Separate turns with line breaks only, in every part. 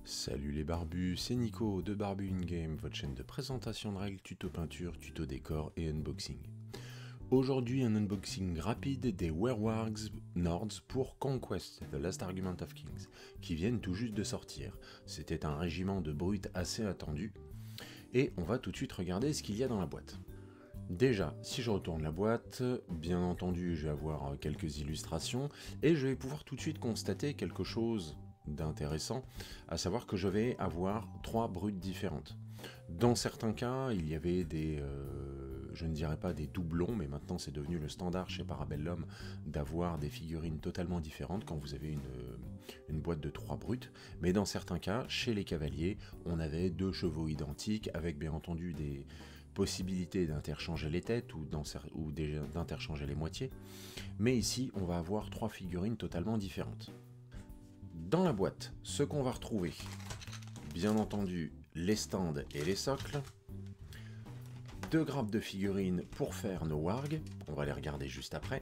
Salut les barbus, c'est Nico de Barbu In Game, votre chaîne de présentation de règles, tuto peinture, tuto décor et unboxing. Aujourd'hui un unboxing rapide des Werewolves Nords pour Conquest, The Last Argument of Kings, qui viennent tout juste de sortir. C'était un régiment de brutes assez attendu, et on va tout de suite regarder ce qu'il y a dans la boîte. Déjà, si je retourne la boîte, bien entendu je vais avoir quelques illustrations, et je vais pouvoir tout de suite constater quelque chose d'intéressant, à savoir que je vais avoir 3 brutes différentes. Dans certains cas, il y avait des, je ne dirais pas des doublons, mais maintenant c'est devenu le standard chez Parabellum d'avoir des figurines totalement différentes quand vous avez une boîte de 3 brutes. Mais dans certains cas, chez les cavaliers, on avait 2 chevaux identiques avec bien entendu des possibilités d'interchanger les têtes ou d'interchanger les moitiés. Mais ici, on va avoir 3 figurines totalement différentes. Dans la boîte, ce qu'on va retrouver, bien entendu, les stands et les socles, 2 grappes de figurines pour faire nos wargs, on va les regarder juste après,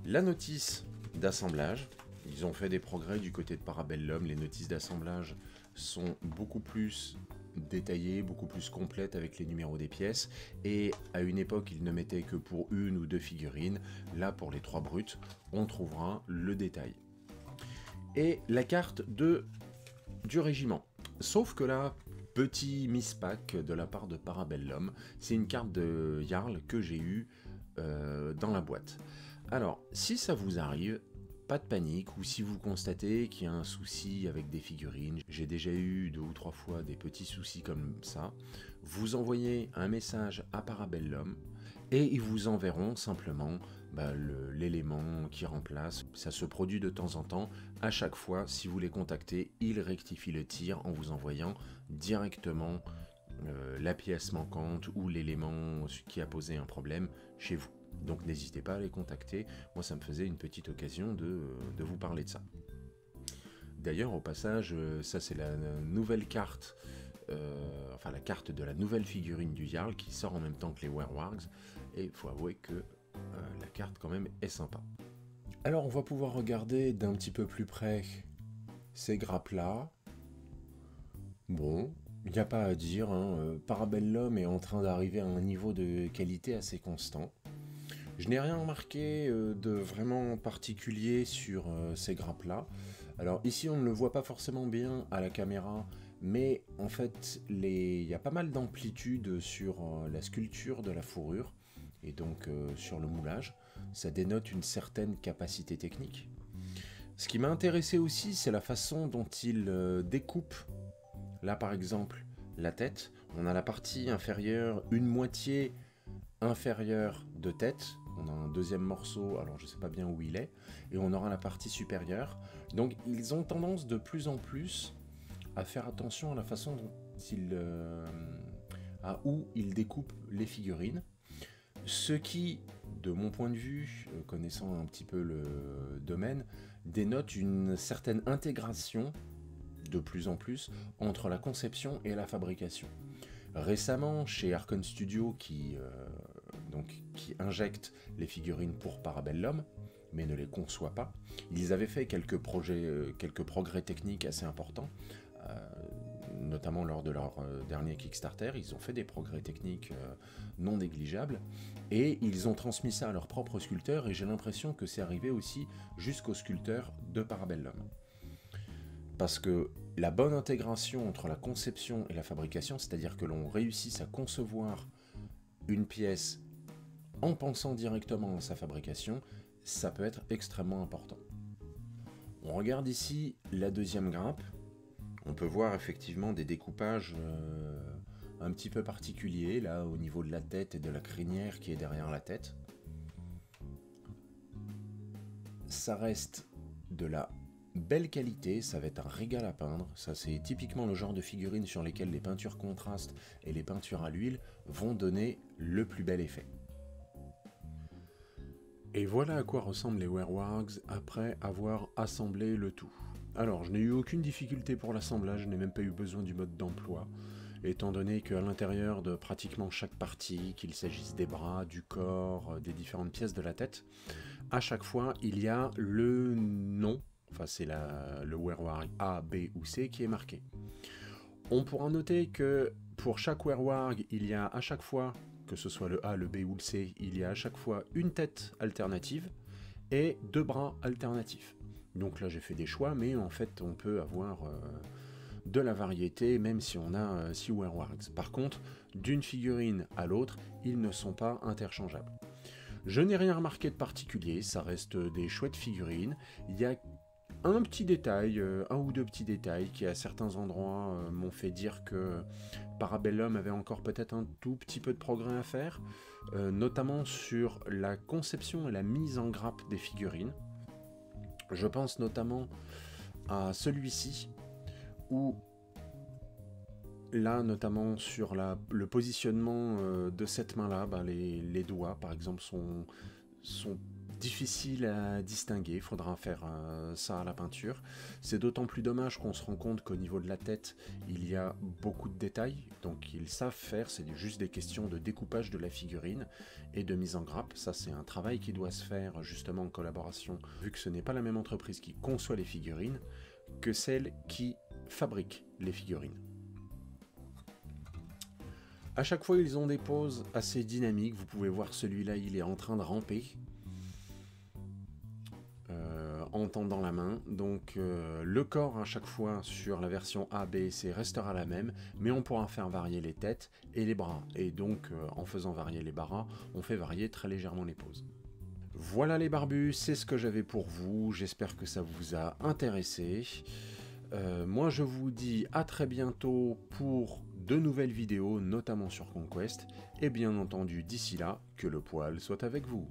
la notice d'assemblage, ils ont fait des progrès du côté de Parabellum, les notices d'assemblage sont beaucoup plus détaillées, beaucoup plus complètes avec les numéros des pièces, et à une époque ils ne mettaient que pour 1 ou 2 figurines, là pour les 3 brutes, on trouvera le détail. Et la carte du régiment. Sauf que là, petit mispack de la part de Parabellum, c'est une carte de Jarl que j'ai eue dans la boîte. Alors, si ça vous arrive, pas de panique, ou si vous constatez qu'il y a un souci avec des figurines, j'ai déjà eu 2 ou 3 fois des petits soucis comme ça, vous envoyez un message à Parabellum, et ils vous enverront simplement l'élément qui remplace. Ça se produit de temps en temps. À chaque fois, si vous les contactez, ils rectifient le tir en vous envoyant directement la pièce manquante ou l'élément qui a posé un problème chez vous. Donc n'hésitez pas à les contacter. Moi, ça me faisait une petite occasion de vous parler de ça. D'ailleurs, au passage, ça c'est la nouvelle carte, enfin la carte de la nouvelle figurine du Jarl qui sort en même temps que les Werewolves. Et il faut avouer que la carte quand même est sympa. Alors on va pouvoir regarder d'un petit peu plus près ces grappes là. Bon, il n'y a pas à dire, hein, Parabellum est en train d'arriver à un niveau de qualité assez constant. Je n'ai rien remarqué de vraiment particulier sur ces grappes là. Alors ici on ne le voit pas forcément bien à la caméra, mais en fait il y a pas mal d'amplitude sur la sculpture de la fourrure et donc sur le moulage. Ça dénote une certaine capacité technique. Ce qui m'a intéressé aussi, c'est la façon dont il découpe. Là par exemple, la tête, on a la partie inférieure, une moitié inférieure de tête, on a un deuxième morceau, alors je sais pas bien où il est, et on aura la partie supérieure. Donc ils ont tendance de plus en plus à faire attention à la façon dont à où ils découpent les figurines. Ce qui, de mon point de vue, connaissant un petit peu le domaine, dénote une certaine intégration, de plus en plus, entre la conception et la fabrication. Récemment, chez Archon Studio, qui injecte les figurines pour Parabellum, mais ne les conçoit pas, ils avaient fait quelques progrès techniques assez importants, notamment lors de leur dernier Kickstarter. Ils ont fait des progrès techniques non négligeables, et ils ont transmis ça à leurs propres sculpteurs, et j'ai l'impression que c'est arrivé aussi jusqu'aux sculpteurs de Parabellum. Parce que la bonne intégration entre la conception et la fabrication, c'est-à-dire que l'on réussisse à concevoir une pièce en pensant directement à sa fabrication, ça peut être extrêmement important. On regarde ici la deuxième grappe. On peut voir effectivement des découpages un petit peu particuliers, là au niveau de la tête et de la crinière qui est derrière la tête. Ça reste de la belle qualité, ça va être un régal à peindre. Ça c'est typiquement le genre de figurines sur lesquelles les peintures contrastes et les peintures à l'huile vont donner le plus bel effet. Et voilà à quoi ressemblent les Werewolves après avoir assemblé le tout. Alors, je n'ai eu aucune difficulté pour l'assemblage, je n'ai même pas eu besoin du mode d'emploi, étant donné qu'à l'intérieur de pratiquement chaque partie, qu'il s'agisse des bras, du corps, des différentes pièces de la tête, à chaque fois, il y a le nom Enfin, c'est le wearwarg A, B ou C qui est marqué. On pourra noter que pour chaque wearwarg, il y a à chaque fois, que ce soit le A, le B ou le C, il y a à chaque fois une tête alternative et 2 bras alternatifs. Donc là, j'ai fait des choix, mais en fait, on peut avoir de la variété, même si on a 6 wearwargs. Par contre, d'une figurine à l'autre, ils ne sont pas interchangeables. Je n'ai rien remarqué de particulier, ça reste des chouettes figurines. Il y a un petit détail, un ou deux petits détails qui à certains endroits m'ont fait dire que Parabellum avait encore peut-être un tout petit peu de progrès à faire, notamment sur la conception et la mise en grappe des figurines. Je pense notamment à celui-ci, où là, notamment sur le positionnement de cette main-là, les doigts, par exemple, sont difficiles à distinguer. Il faudra faire ça à la peinture. C'est d'autant plus dommage qu'on se rend compte qu'au niveau de la tête, il y a beaucoup de détails. Donc ils savent faire, c'est juste des questions de découpage de la figurine et de mise en grappe. Ça, c'est un travail qui doit se faire justement en collaboration, vu que ce n'est pas la même entreprise qui conçoit les figurines que celle qui fabrique les figurines. À chaque fois, ils ont des poses assez dynamiques. Vous pouvez voir celui-là, il est en train de ramper en tendant la main. Donc le corps, à chaque fois, sur la version A, B, C, restera la même, mais on pourra faire varier les têtes et les bras. Et donc, en faisant varier les bras, on fait varier très légèrement les poses. Voilà les barbus, c'est ce que j'avais pour vous. J'espère que ça vous a intéressé. Moi, je vous dis à très bientôt pour de nouvelles vidéos, notamment sur Conquest, et bien entendu, d'ici là, que le poil soit avec vous.